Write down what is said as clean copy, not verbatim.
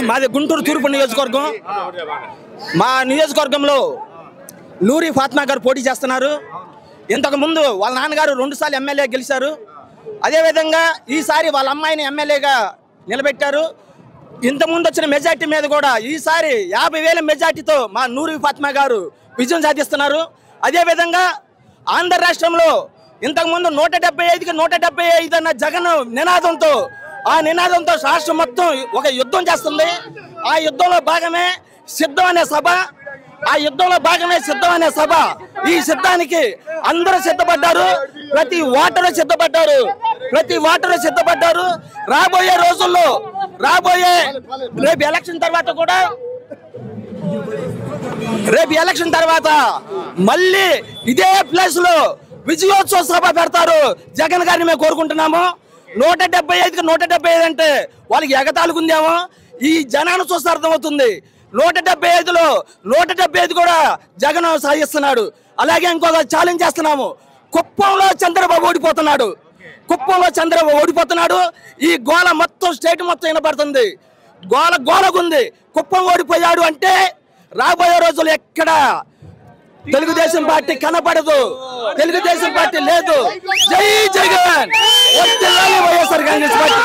మాది గుంటూరు తూర్పు నియోజకవర్గం. మా నియోజకవర్గంలో నూరి ఫాతిమా గారు పోటీ చేస్తున్నారు. ఇంతకు ముందు వాళ్ళ నాన్నగారు 2 సార్లు ఎమ్మెల్యే గెలిచారు. అదేవిధంగా ఈసారి వాళ్ళ అమ్మాయిని ఎమ్మెల్యేగా నిలబెట్టారు. ఇంతకుముందు వచ్చిన మెజార్టీ మీద కూడా ఈసారి 50,000 మెజార్టీతో మా నూరి ఫాతిమా గారు విజయం సాధిస్తున్నారు. అదేవిధంగా ఆంధ్ర రాష్ట్రంలో ఇంతకుముందు 175కి 175 అన్న జగన్ నినాదంతో రాష్ట్రం మొత్తం ఒక యుద్ధం చేస్తుంది. ఆ యుద్ధంలో భాగమే సిద్ధం అనే సభ. ఈ సిద్ధానికి అందరూ సిద్ధపడ్డారు. ప్రతి ఓటరు సిద్ధపడ్డారు. రాబోయే రోజుల్లో రేపు ఎలక్షన్ తర్వాత మళ్ళీ ఇదే ప్లేస్ లో విజయోత్సవ సభ పెడతారు. జగన్ గారిని మేము కోరుకుంటున్నాము. 175కి 175 అంటే వాళ్ళకి ఎగతాళుకుందేమో. ఈ జనాన్ని చూస్తే అర్థమవుతుంది. 175లో 175 కూడా జగన్ సాధిస్తున్నాడు. అలాగే ఇంకొక ఛాలెంజ్ చేస్తున్నాము. కుప్పంలో చంద్రబాబు ఓడిపోతున్నాడు. ఈ గోల మొత్తం స్టేట్ మొత్తం వినపడుతుంది. గోలగుంది. కుప్పం ఓడిపోయాడు అంటే రాబోయే రోజులు ఎక్కడ తెలుగుదేశం పార్టీ కనపడదు. తెలుగుదేశం పార్టీ లేదు. జై జగన్. వైఎస్ఆర్ కాంగ్రెస్ పార్టీ.